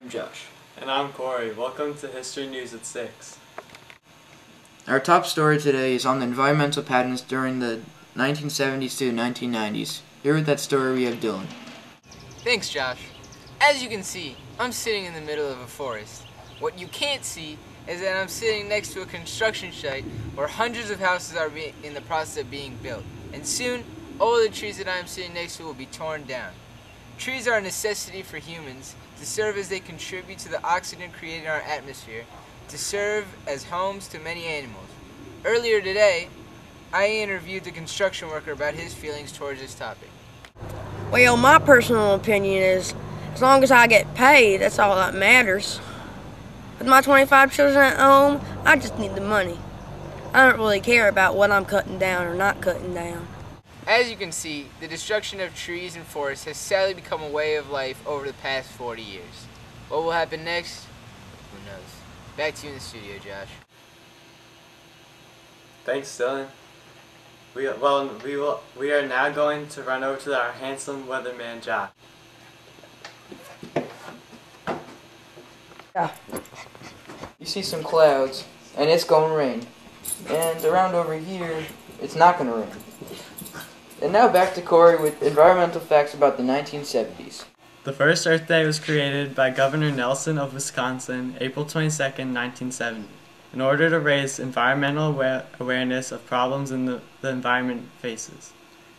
I'm Josh. And I'm Corey. Welcome to History News at 6. Our top story today is on the environmental patterns during the 1970s to the 1990s. Here with that story we have Dylan. Thanks, Josh. As you can see, I'm sitting in the middle of a forest. What you can't see is that I'm sitting next to a construction site where hundreds of houses are in the process of being built. And soon, all the trees that I am sitting next to will be torn down. Trees are a necessity for humans to serve as they contribute to the oxygen created in our atmosphere, to serve as homes to many animals. Earlier today, I interviewed the construction worker about his feelings towards this topic. Well, my personal opinion is, as long as I get paid, that's all that matters. With my 25 children at home, I just need the money. I don't really care about what I'm cutting down or not cutting down. As you can see, the destruction of trees and forests has sadly become a way of life over the past 40 years. What will happen next? Who knows? Back to you in the studio, Josh. Thanks, Dylan. We are now going to run over to our handsome weatherman, Josh. Yeah. You see some clouds, and it's going to rain. And around over here, it's not going to rain. And now back to Corey with environmental facts about the 1970s. The first Earth Day was created by Governor Nelson of Wisconsin, April 22, 1970, in order to raise environmental awareness of problems the environment faces.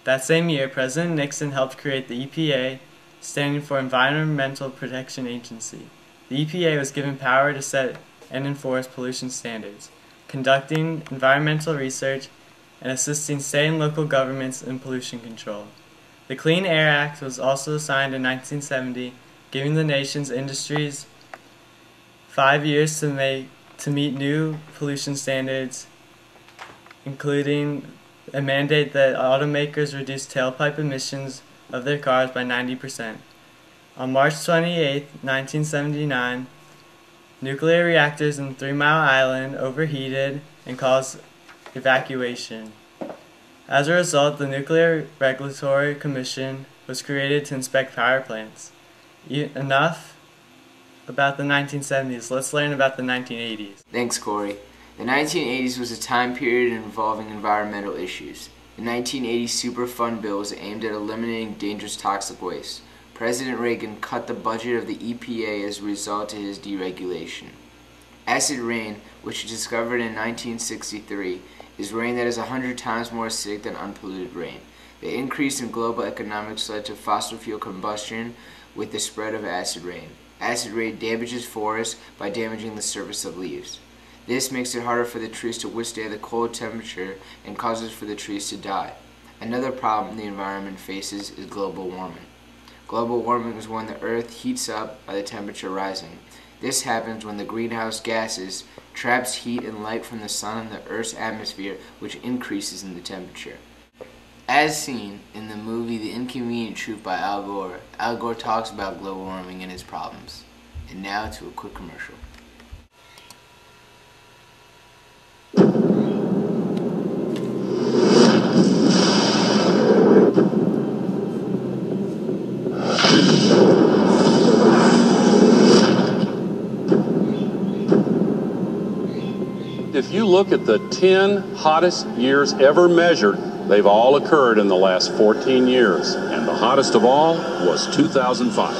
That same year, President Nixon helped create the EPA, standing for Environmental Protection Agency. The EPA was given power to set and enforce pollution standards, conducting environmental research, and assisting state and local governments in pollution control. The Clean Air Act was also signed in 1970, giving the nation's industries 5 years to meet new pollution standards, including a mandate that automakers reduce tailpipe emissions of their cars by 90%. On March 28, 1979, nuclear reactors in 3 Mile Island overheated and caused evacuation. As a result, the Nuclear Regulatory Commission was created to inspect power plants. Enough about the 1970s. Let's learn about the 1980s. Thanks, Corey. The 1980s was a time period involving environmental issues. The 1980 Superfund bill was aimed at eliminating dangerous toxic waste. President Reagan cut the budget of the EPA as a result of his deregulation. Acid rain, which was discovered in 1963, is rain that is 100 times more acidic than unpolluted rain. The increase in global economics led to fossil fuel combustion with the spread of acid rain. Acid rain damages forests by damaging the surface of leaves. This makes it harder for the trees to withstand the cold temperature and causes for the trees to die. Another problem the environment faces is global warming. Global warming is when the earth heats up by the temperature rising. This happens when the greenhouse gases traps heat and light from the sun in the Earth's atmosphere, which increases in the temperature. As seen in the movie The Inconvenient Truth by Al Gore talks about global warming and its problems. And now to a quick commercial. If you look at the 10 hottest years ever measured, they've all occurred in the last 14 years. And the hottest of all was 2005.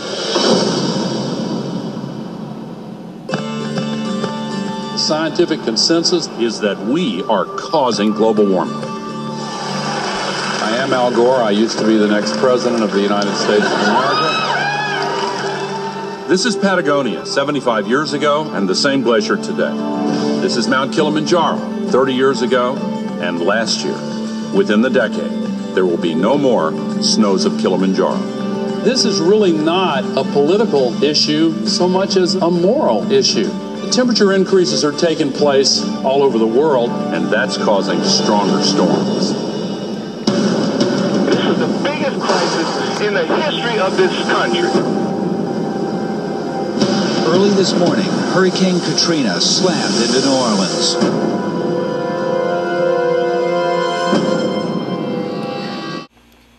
The scientific consensus is that we are causing global warming. I am Al Gore. I used to be the next president of the United States of America. This is Patagonia 75 years ago and the same glacier today. This is Mount Kilimanjaro 30 years ago and last year. Within the decade, there will be no more snows of Kilimanjaro. This is really not a political issue so much as a moral issue. The temperature increases are taking place all over the world, and that's causing stronger storms. This is the biggest crisis in the history of this country. Early this morning, Hurricane Katrina slammed into New Orleans.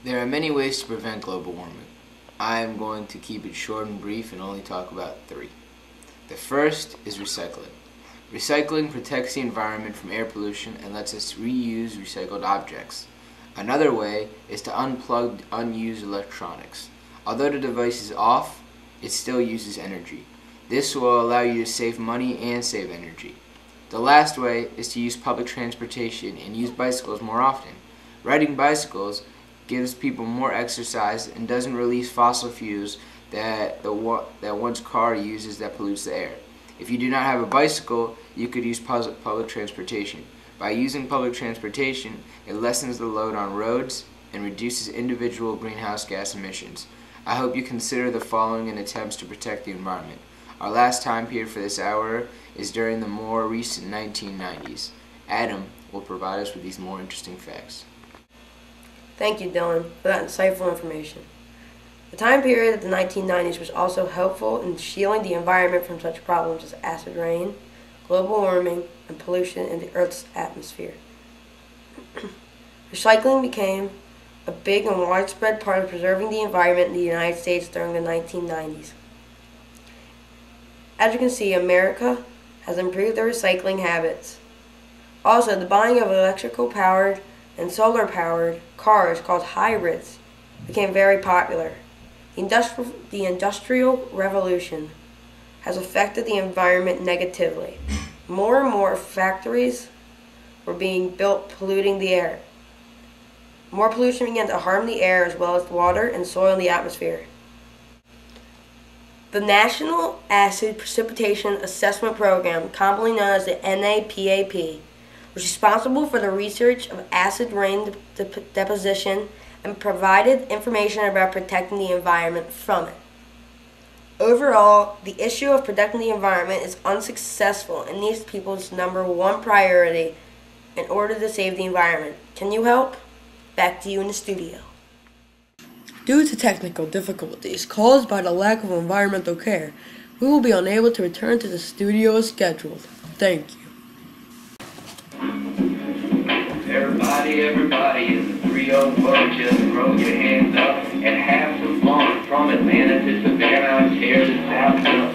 There are many ways to prevent global warming. I'm going to keep it short and brief and only talk about 3. The first is recycling. Recycling protects the environment from air pollution and lets us reuse recycled objects. Another way is to unplug unused electronics. Although the device is off, it still uses energy. This will allow you to save money and save energy. The last way is to use public transportation and use bicycles more often. Riding bicycles gives people more exercise and doesn't release fossil fuels that one's car uses that pollutes the air. If you do not have a bicycle, you could use public transportation. By using public transportation, it lessens the load on roads and reduces individual greenhouse gas emissions. I hope you consider the following in attempts to protect the environment. Our last time period for this hour is during the more recent 1990s. Adam will provide us with these more interesting facts. Thank you, Dylan, for that insightful information. The time period of the 1990s was also helpful in shielding the environment from such problems as acid rain, global warming, and pollution in the Earth's atmosphere. Recycling became a big and widespread part of preserving the environment in the United States during the 1990s. As you can see, America has improved their recycling habits. Also, the buying of electrical-powered and solar-powered cars called hybrids became very popular. The Industrial Revolution has affected the environment negatively. More and more factories were being built, polluting the air. More pollution began to harm the air as well as water and soil in the atmosphere. The National Acid Precipitation Assessment Program, commonly known as the NAPAP, was responsible for the research of acid rain deposition and provided information about protecting the environment from it. Overall, the issue of protecting the environment is unsuccessful and needs people's #1 priority in order to save the environment. Can you help? Back to you in the studio. Due to technical difficulties caused by the lack of environmental care, we will be unable to return to the studio as scheduled. Thank you. Everybody is a 304. Just throw your hands up and have some fun. From Atlanta to Savannah, here to South.